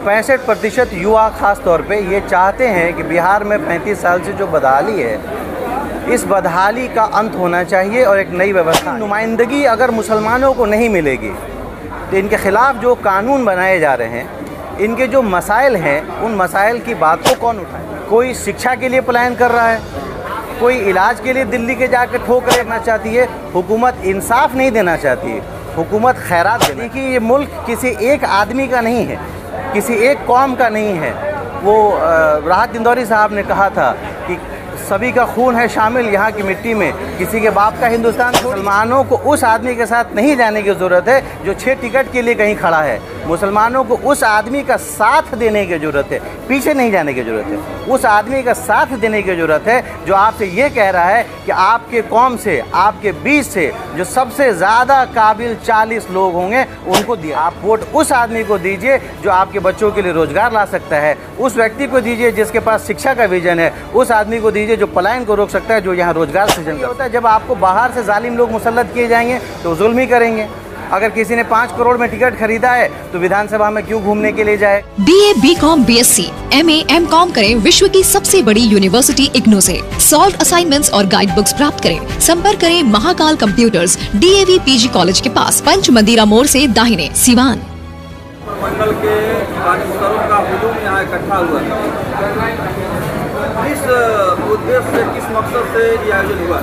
65% युवा खास तौर पे ये चाहते हैं कि बिहार में 35 साल से जो बदहाली है, इस बदहाली का अंत होना चाहिए और एक नई व्यवस्था। नुमाइंदगी अगर मुसलमानों को नहीं मिलेगी तो इनके ख़िलाफ़ जो कानून बनाए जा रहे हैं, इनके जो मसाइल हैं, उन मसाइल की बात को कौन उठाए। कोई शिक्षा के लिए पलायन कर रहा है, कोई इलाज के लिए दिल्ली के जाकर ठोकर रखना चाहती है। हुकूमत इंसाफ नहीं देना चाहती है, हुकूमत खैरात देती है। कि ये मुल्क किसी एक आदमी का नहीं है, किसी एक कौम का नहीं है। वो राहत इंदौरी साहब ने कहा था कि सभी का खून है शामिल यहाँ की मिट्टी में, किसी के बाप का हिंदुस्तान। मुसलमानों को उस आदमी के साथ नहीं जाने की ज़रूरत है जो 6 टिकट के लिए कहीं खड़ा है। मुसलमानों को उस आदमी का साथ देने की ज़रूरत है, पीछे नहीं जाने की ज़रूरत है। उस आदमी का साथ देने की ज़रूरत है जो आपसे ये कह रहा है कि आपके कौम से, आपके बीच से जो सबसे ज़्यादा काबिल 40 लोग होंगे उनको दिया। आप वोट उस आदमी को दीजिए जो आपके बच्चों के लिए रोज़गार ला सकता है, उस व्यक्ति को दीजिए जिसके पास शिक्षा का विजन है, उस आदमी को दीजिए जो पलायन को रोक सकता है, जो यहाँ रोज़गार सृजन करता है। जब आपको बाहर से जालिम लोग मुसल्लत किए जाएंगे तो जुल्म ही करेंगे। अगर किसी ने 5 करोड़ में टिकट खरीदा है तो विधानसभा में क्यों घूमने के लिए जाए। BA, BCom, BSc, MA, MCom करें विश्व की सबसे बड़ी यूनिवर्सिटी इग्नू से। सॉल्व असाइनमेंट्स और गाइड बुक्स प्राप्त करें। संपर्क करें Mahakal computers, DAV PG college के पास, पंच मंदिरा मोड़ से दाहिने, सिवान। मंडल के कानूनगरों का हुजूम यहाँ इकट्ठा हुआ। किस उद्देश्य से, किस मकसद से ये आयोजन हुआ?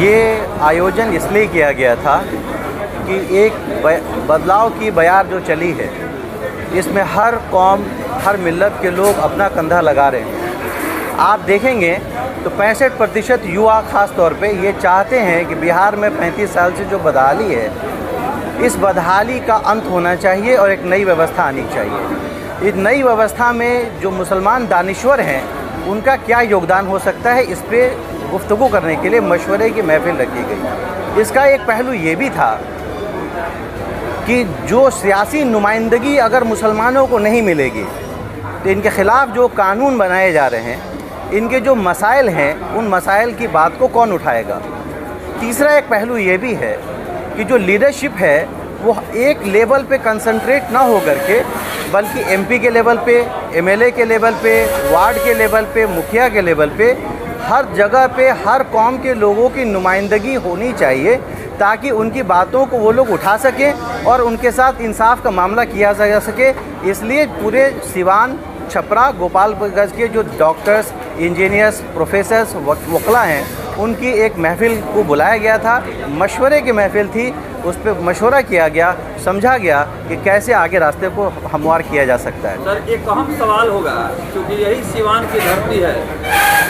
ये आयोजन इसलिए किया गया था कि एक बदलाव की बयार जो चली है, इसमें हर कौम, हर मिल्लत के लोग अपना कंधा लगा रहे हैं। आप देखेंगे तो 65% युवा खास तौर पे ये चाहते हैं कि बिहार में 35 साल से जो बदहाली है, इस बदहाली का अंत होना चाहिए और एक नई व्यवस्था आनी चाहिए। इस नई व्यवस्था में जो मुसलमान दानिश्वर हैं उनका क्या योगदान हो सकता है, इस पर गुफ्तगू करने के लिए मशवरे की महफिल रखी गई। इसका एक पहलू ये भी था कि जो सियासी नुमाइंदगी अगर मुसलमानों को नहीं मिलेगी तो इनके ख़िलाफ़ जो कानून बनाए जा रहे हैं, इनके जो मसाइल हैं, उन मसाइल की बात को कौन उठाएगा। तीसरा एक पहलू ये भी है कि जो लीडरशिप है वो एक लेवल पे कंसंट्रेट ना हो करके, बल्कि MP के लेवल पे, MLA के लेवल पे, वार्ड के लेवल पे, मुखिया के लेवल पे, हर जगह पे हर कौम के लोगों की नुमाइंदगी होनी चाहिए ताकि उनकी बातों को वो लोग उठा सकें और उनके साथ इंसाफ का मामला किया जा सके। इसलिए पूरे सिवान, छपरा, गोपालगंज के जो डॉक्टर्स, इंजीनियर्स, प्रोफेसर्स, वकला हैं, उनकी एक महफिल को बुलाया गया था। मशवरे की महफिल थी, उस पर मशवरा किया गया, समझा गया कि कैसे आगे रास्ते को हमवार किया जा सकता है। सर, एक अहम सवाल होगा, क्योंकि यही सिवान की धरती है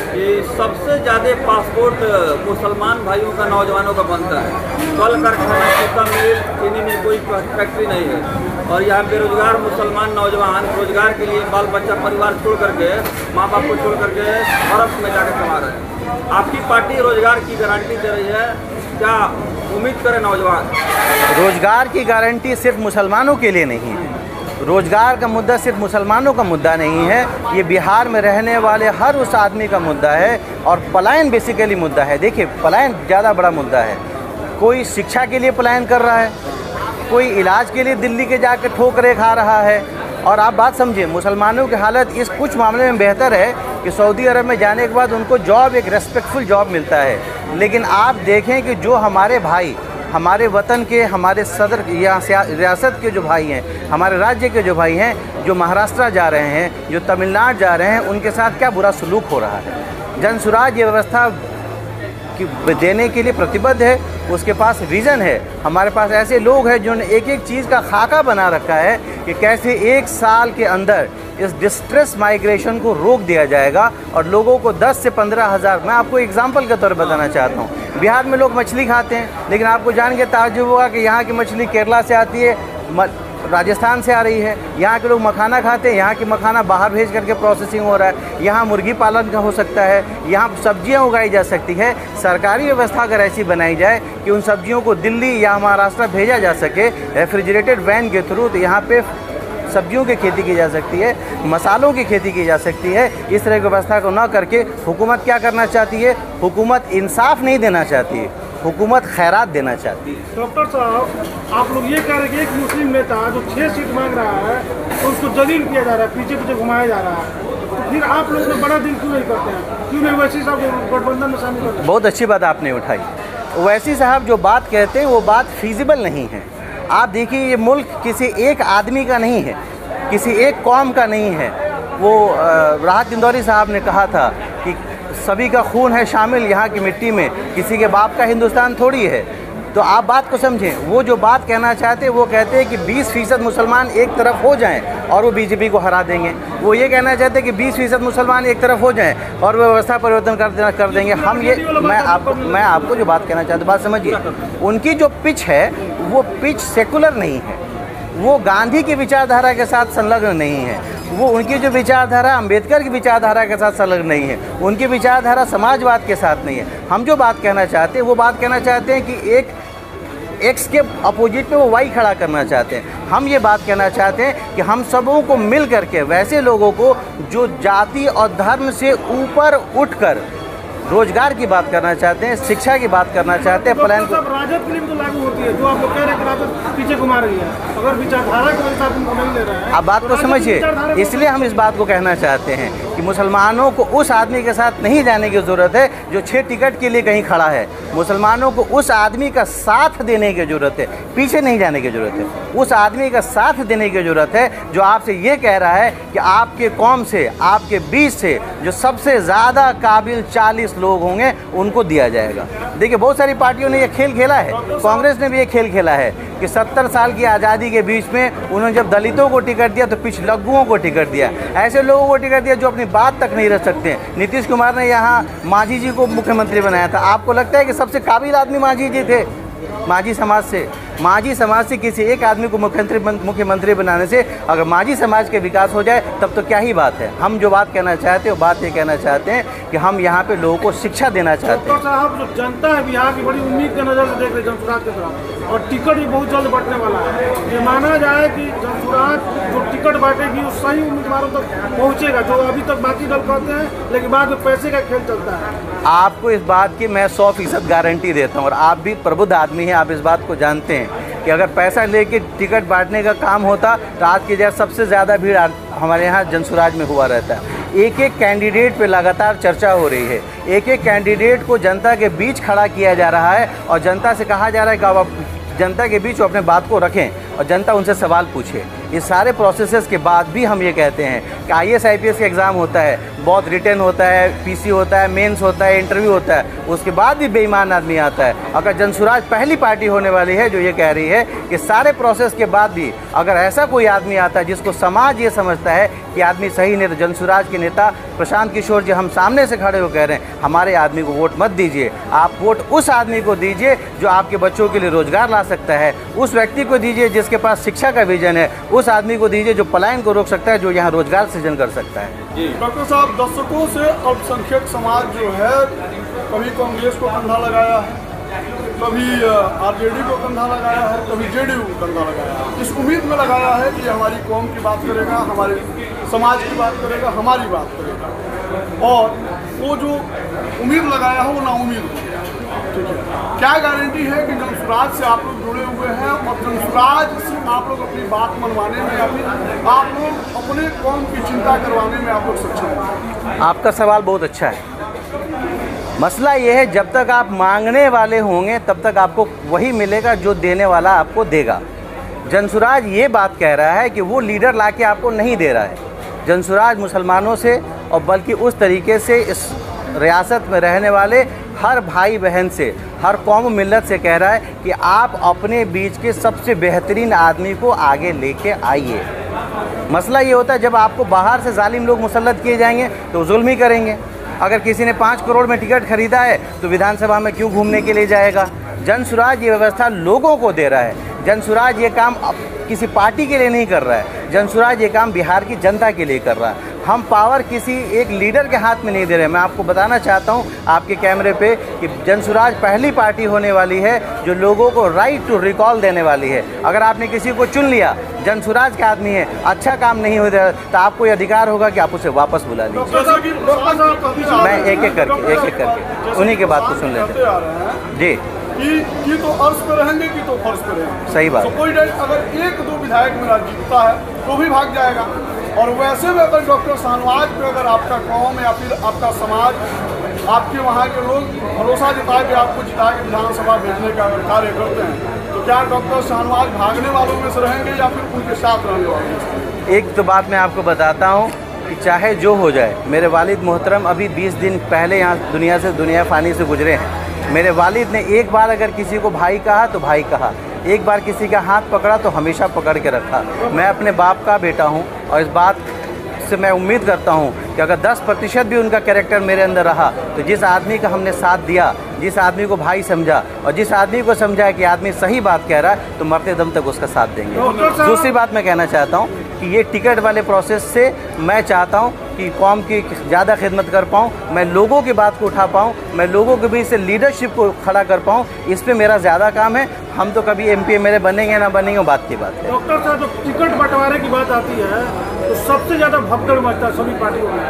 कि सबसे ज़्यादा पासपोर्ट मुसलमान भाइयों का, नौजवानों का बनता है। कल कारखाना, सूता मिल, चीनी में कोई फैक्ट्री नहीं है और यहाँ बेरोजगार मुसलमान नौजवान रोजगार के लिए बाल बच्चा परिवार छोड़ करके, माँ बाप को छोड़ करके अरब में जाकर कमा रहे हैं। आपकी पार्टी रोजगार की गारंटी दे रही है, क्या उम्मीद करें नौजवान? रोजगार की गारंटी सिर्फ मुसलमानों के लिए नहीं है। रोजगार का मुद्दा सिर्फ मुसलमानों का मुद्दा नहीं है, ये बिहार में रहने वाले हर उस आदमी का मुद्दा है। और पलायन बेसिकली मुद्दा है। देखिए, पलायन ज़्यादा बड़ा मुद्दा है। कोई शिक्षा के लिए पलायन कर रहा है, कोई इलाज के लिए दिल्ली के जाकर ठोकरें खा रहा है। और आप बात समझिए, मुसलमानों की हालत इस कुछ मामले में बेहतर है कि सऊदी अरब में जाने के बाद उनको जॉब, एक रेस्पेक्टफुल जॉब मिलता है। लेकिन आप देखें कि जो हमारे भाई, हमारे वतन के, हमारे सदर या रियासत के जो भाई हैं, हमारे राज्य के जो भाई हैं, जो महाराष्ट्र जा रहे हैं, जो तमिलनाडु जा रहे हैं, उनके साथ क्या बुरा सलूक हो रहा है। जनसुराज ये व्यवस्था देने के लिए प्रतिबद्ध है, उसके पास विज़न है। हमारे पास ऐसे लोग हैं जिन्होंने एक एक चीज़ का खाका बना रखा है कि कैसे 1 साल के अंदर इस डिस्ट्रेस माइग्रेशन को रोक दिया जाएगा और लोगों को 10 से 15 हज़ार, मैं आपको एग्जांपल के तौर पर बताना चाहता हूँ। बिहार में लोग मछली खाते हैं, लेकिन आपको जान के ताज्जुब होगा कि यहाँ की मछली केरला से आती है, राजस्थान से आ रही है। यहाँ के लोग मखाना खाते हैं, यहाँ की मखाना बाहर भेज करके प्रोसेसिंग हो रहा है। यहाँ मुर्गी पालन का हो सकता है, यहाँ सब्जियाँ उगाई जा सकती है। सरकारी व्यवस्था अगर ऐसी बनाई जाए कि उन सब्जियों को दिल्ली या महाराष्ट्र भेजा जा सके रेफ्रिजरेटेड वैन के थ्रू, तो यहाँ पे सब्जियों की खेती की जा सकती है, मसालों की खेती की जा सकती है। इस तरह की व्यवस्था को न करके हुकूमत क्या करना चाहती है? हुकूमत इंसाफ नहीं देना चाहती है, हुकूमत खैरात देना चाहती है। डॉक्टर साहब, आप लोग ये कह रहे हैं कि एक मुस्लिम नेता जो 6 सीट मांग रहा है तो उसको जलील किया जा रहा है, पीछे पीछे घुमाया जा रहा है, तो फिर आप लोग बड़ा दिन क्यों नहीं करते हैं? क्यों नहीं वैसी साहब गठबंधन में शामिल करते हैं? बहुत अच्छी बात आपने उठाई। वैसी साहब जो बात कहते हैं वो बात फीजिबल नहीं है। आप देखिए, ये मुल्क किसी एक आदमी का नहीं है, किसी एक कौम का नहीं है। वो राहत इंदौरी साहब ने कहा था कि सभी का खून है शामिल यहाँ की मिट्टी में, किसी के बाप का हिंदुस्तान थोड़ी है। तो आप बात को समझें, वो जो बात कहना चाहते हैं वो कहते हैं कि 20% मुसलमान एक तरफ हो जाएं और वो बीजेपी को हरा देंगे। वो ये कहना चाहते हैं कि 20% मुसलमान एक तरफ हो जाएं और वो व्यवस्था परिवर्तन कर देंगे। हम ये मैं आपको जो बात कहना चाहता हूँ, बात समझिए। उनकी जो पिच है वो पिच सेकुलर नहीं है, वो गांधी की विचारधारा के साथ संलग्न नहीं है। वो उनकी जो विचारधारा अम्बेडकर की विचारधारा के साथ संलग्न नहीं है, उनकी विचारधारा समाजवाद के साथ नहीं है। हम जो बात कहना चाहते हैं वो बात कहना चाहते हैं कि एक एक्स के अपोजिट पे वो वाई खड़ा करना चाहते हैं। हम ये बात कहना चाहते हैं कि हम सबों को मिल करके वैसे लोगों को जो जाति और धर्म से ऊपर उठकर रोजगार की बात करना चाहते हैं, शिक्षा की बात करना चाहते हैं, प्लान को। राजद के लिए तो लागू होती है, जो आप लोग कह रहे हैं कि राजद पीछे घुमा रही है, अगर विचारधारा के साथ उनको नहीं ले रहा है। आप बात को समझिए, इसलिए हम इस बात को कहना चाहते हैं कि मुसलमानों को उस आदमी के साथ नहीं जाने की ज़रूरत है जो 6 टिकट के लिए कहीं खड़ा है। मुसलमानों को उस आदमी का साथ देने की ज़रूरत है, पीछे नहीं जाने की ज़रूरत है। उस आदमी का साथ देने की ज़रूरत है जो आपसे ये कह रहा है कि आपके कौम से, आपके बीच से जो सबसे ज़्यादा काबिल 40 लोग होंगे उनको दिया जाएगा। देखिए, बहुत सारी पार्टियों ने ये खेल खेला है, कांग्रेस ने भी ये खेल खेला है कि 70 साल की आज़ादी के बीच में उन्होंने जब दलितों को टिकट दिया तो पिछलग्गुओं को टिकट दिया, ऐसे लोगों को टिकट दिया जो अपनी बात तक नहीं रख सकते। नीतीश कुमार ने यहाँ मांझी जी को मुख्यमंत्री बनाया था। आपको लगता है कि सबसे काबिल आदमी मांझी जी थे? मांझी समाज से किसी एक आदमी को मुख्यमंत्री बनाने से अगर मांझी समाज के विकास हो जाए तब तो क्या ही बात है। हम जो बात कहना चाहते हैं वो बात ये कहना चाहते हैं कि हम यहाँ पे लोगों को शिक्षा देना चाहते हैं। डॉक्टर साहब, जो जनता है बिहार की बड़ी उम्मीद के नज़र से देख रहे जनसुराज की तरफ, और टिकट भी बहुत जल्द बंटने वाला है। ये माना जाए कि जनसुराज जो टिकट बांटेगी वो सही उम्मीदवारों तक पहुँचेगा, जो अभी तक बाकी दल कहते हैं, लेकिन बाद में पैसे का खेल चलता है। आपको इस बात की मैं 100% गारंटी देता हूँ, और आप भी प्रबुद्ध आदमी हैं, आप इस बात को जानते हैं कि अगर पैसा लेके टिकट बांटने का काम होता तो आज की जगह सबसे ज़्यादा भीड़ हमारे यहाँ जनसुराज में हुआ रहता है। एक एक कैंडिडेट पे लगातार चर्चा हो रही है, एक एक कैंडिडेट को जनता के बीच खड़ा किया जा रहा है और जनता से कहा जा रहा है कि आप जनता के बीच वो अपने बात को रखें और जनता उनसे सवाल पूछे। इस सारे प्रोसेसेस के बाद भी हम ये कहते हैं कि IAS IPS का एग्ज़ाम होता है, बहुत रिटर्न होता है, PC होता है, मेंस होता है, इंटरव्यू होता है, उसके बाद भी बेईमान आदमी आता है। अगर जनसुराज पहली पार्टी होने वाली है जो ये कह रही है कि सारे प्रोसेस के बाद भी अगर ऐसा कोई आदमी आता है जिसको समाज ये समझता है कि आदमी सही नहीं, तो जनसुराज के नेता प्रशांत किशोर जी हम सामने से खड़े हो कह रहे हैं हमारे आदमी को वोट मत दीजिए, आप वोट उस आदमी को दीजिए जो आपके बच्चों के लिए रोजगार ला सकता है, उस व्यक्ति को दीजिए जिसके पास शिक्षा का विजन है, उस आदमी को दीजिए जो पलायन को रोक सकता है, जो यहाँ रोजगार सृजन कर सकता है। डॉक्टर साहब, दशकों से अल्पसंख्यक समाज जो है कभी कांग्रेस को कंधा लगाया है, कभी RJD को कंधा लगाया है, कभी JDU को कंधा लगाया है, इस उम्मीद में लगाया है कि हमारी कौम की बात करेगा, हमारे समाज की बात करेगा, हमारी बात करेगा, और वो जो उम्मीद लगाया है वो नाउम्मीद हो गया। ठीक है, क्या गारंटी है कि जनसुराज से आप लोग जुड़े हुए हैं और जनसुराज से आप लोग अपनी बात मनवाने में या फिर आप लोग अपने कौम की चिंता करवाने में आप लोग सक्षम हैं? आपका सवाल बहुत अच्छा है। मसला ये है, जब तक आप मांगने वाले होंगे तब तक आपको वही मिलेगा जो देने वाला आपको देगा। जनसुराज ये बात कह रहा है कि वो लीडर लाके आपको नहीं दे रहा है। जनसुराज मुसलमानों से और बल्कि उस तरीके से इस रियासत में रहने वाले हर भाई बहन से, हर कौम मिल्लत से कह रहा है कि आप अपने बीच के सबसे बेहतरीन आदमी को आगे लेके आइए। मसला ये होता है जब आपको बाहर से जालिम लोग मुसल्लत किए जाएंगे तो जुल्म ही करेंगे। अगर किसी ने 5 करोड़ में टिकट खरीदा है तो विधानसभा में क्यों घूमने के लिए जाएगा? जनसुराज ये व्यवस्था लोगों को दे रहा है। जनसुराज ये काम किसी पार्टी के लिए नहीं कर रहा है, जनसुराज ये काम बिहार की जनता के लिए कर रहा है। हम पावर किसी एक लीडर के हाथ में नहीं दे रहे। मैं आपको बताना चाहता हूं आपके कैमरे पे कि जनसुराज पहली पार्टी होने वाली है जो लोगों को राइट टू रिकॉल देने वाली है। अगर आपने किसी को चुन लिया, जनसुराज का आदमी है, अच्छा काम नहीं हो रहा, तो आपको ये अधिकार होगा कि आप उसे वापस बुला लीजिए। मैं एक एक करके उन्हीं के बात को सुन लेते हैं। जी, कि तो अर्श पे रहेंगे कि तो फर्श पे रहेंगे। सही बात। तो कोई अगर एक दो विधायक मेरा जीतता है तो भी भाग जाएगा। और वैसे में अगर डॉक्टर शाहनवाज पे अगर आपका कौम या फिर आपका समाज, आपके वहाँ के लोग भरोसा जताए कि आपको जिता के विधानसभा भेजने का अगर कार्य करते हैं, तो क्या डॉक्टर शाहनवाज भागने वालों में से रहेंगे या फिर उनके साथ रहने वालों में से? एक तो बात मैं आपको बताता हूँ कि चाहे जो हो जाए, मेरे वालिद मोहतरम अभी 20 दिन पहले यहाँ दुनिया फ़ानी से गुजरे हैं। मेरे वालिद ने एक बार अगर किसी को भाई कहा तो भाई कहा, एक बार किसी का हाथ पकड़ा तो हमेशा पकड़ के रखा। मैं अपने बाप का बेटा हूँ और इस बात से मैं उम्मीद करता हूँ कि अगर 10% भी उनका कैरेक्टर मेरे अंदर रहा तो जिस आदमी का हमने साथ दिया, जिस आदमी को भाई समझा और जिस आदमी को समझा कि आदमी सही बात कह रहा है, तो मरते दम तक उसका साथ देंगे। दूसरी बात मैं कहना चाहता हूँ कि ये टिकट वाले प्रोसेस से मैं चाहता हूँ कि कौम की ज़्यादा खिदमत कर पाऊँ, मैं लोगों की बात को उठा पाऊँ, मैं लोगों के बीच से लीडरशिप को खड़ा कर पाऊँ। इस पे मेरा ज़्यादा काम है। हम तो कभी MP मेरे बनेंगे ना बनेंगे, बात की बात है। डॉक्टर साहब, जब टिकट बंटवारे की बात आती है तो सबसे ज़्यादा भगदड़ मचता है सभी पार्टियों में,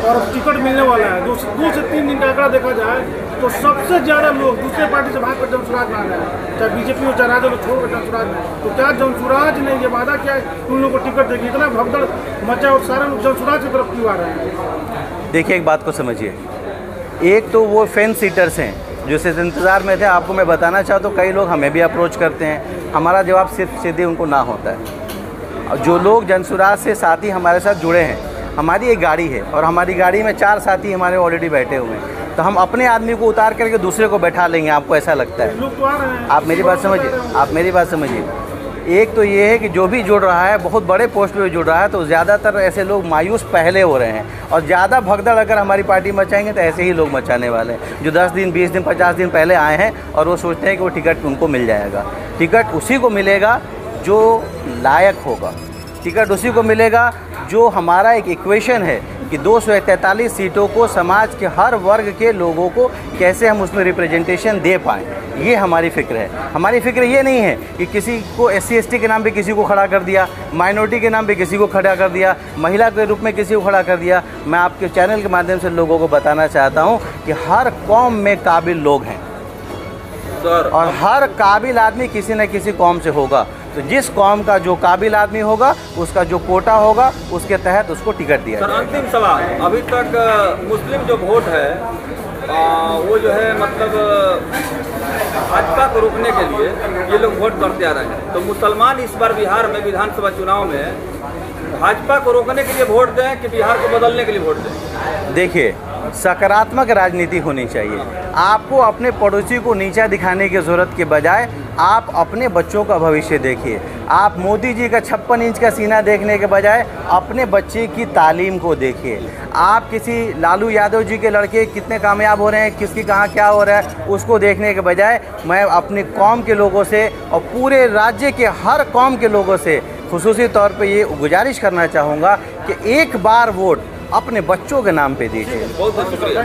और अब टिकट मिलने वाला है। 2 से 3 दिन का आंकड़ा देखा जाए तो सबसे ज़्यादा लोग दूसरे पार्टी से भाग कर जमसुराज में आ रहे हैं, चाहे BJP हो चाहे राजद हो, छोड़ कर जमसुराज में। तो क्या जमसुराज ने ये वादा किया है उन लोगों को टिकट देगी? इतना भगदड़ मचा और सारे लोग जमसुराज की तरफ क्यों आ रहे हैं? देखिए, एक बात को समझिए। एक तो वो फेंस सीटर्स हैं जो इस इंतज़ार में थे। आपको मैं बताना चाहता हूँ, कई लोग हमें भी अप्रोच करते हैं, हमारा जवाब सिर्फ सीधे उनको ना होता है। जो लोग जनसुराज से साथी हमारे साथ जुड़े हैं, हमारी एक गाड़ी है और हमारी गाड़ी में 4 साथी हमारे ऑलरेडी बैठे हुए हैं, तो हम अपने आदमी को उतार करके दूसरे को बैठा लेंगे। आपको ऐसा लगता है? लोग तो आ रहे हैं। आप मेरी बात समझिए, आप मेरी बात समझिए। एक तो ये है कि जो भी जुड़ रहा है, बहुत बड़े पोस्ट पे जुड़ रहा है, तो ज़्यादातर ऐसे लोग मायूस पहले हो रहे हैं, और ज़्यादा भगदड़ अगर हमारी पार्टी मचाएंगे तो ऐसे ही लोग मचाने वाले हैं जो 10 दिन 20 दिन 50 दिन पहले आए हैं और वो सोचते हैं कि वो टिकट उनको मिल जाएगा। टिकट उसी को मिलेगा जो लायक होगा, टिकट उसी को मिलेगा जो हमारा एक इक्वेशन है कि 243 सीटों को समाज के हर वर्ग के लोगों को कैसे हम उसमें रिप्रेजेंटेशन दे पाएँ, ये हमारी फ़िक्र है। हमारी फ़िक्र ये नहीं है कि किसी को SC ST के नाम पे किसी को खड़ा कर दिया, माइनॉरिटी के नाम पे किसी को खड़ा कर दिया, महिला के रूप में किसी को खड़ा कर दिया। मैं आपके चैनल के माध्यम से लोगों को बताना चाहता हूँ कि हर कौम में काबिल लोग हैं और हर काबिल आदमी किसी न किसी कौम से होगा। तो जिस कौम का जो काबिल आदमी होगा, उसका जो कोटा होगा, उसके तहत उसको टिकट दिया सर, जाएगा। अंतिम सवाल, अभी तक मुस्लिम जो वोट है वो जो है मतलब भाजपा को रोकने के लिए ये लोग वोट करते आ रहे हैं। तो मुसलमान इस बार बिहार में विधानसभा चुनाव में भाजपा को रोकने के लिए वोट दें कि बिहार को बदलने के लिए वोट दें? देखिए, सकारात्मक राजनीति होनी चाहिए। आपको अपने पड़ोसी को नीचा दिखाने की ज़रूरत के बजाय आप अपने बच्चों का भविष्य देखिए। आप मोदी जी का 56 इंच का सीना देखने के बजाय अपने बच्चे की तालीम को देखिए। आप किसी लालू यादव जी के लड़के कितने कामयाब हो रहे हैं, किसकी कहाँ क्या हो रहा है, उसको देखने के बजाय मैं अपनी कौम के लोगों से और पूरे राज्य के हर कौम के लोगों से खुसूसी तौर पे ये गुजारिश करना चाहूँगा कि एक बार वोट अपने बच्चों के नाम पे दीजिए। बहुत बहुत शुक्रिया।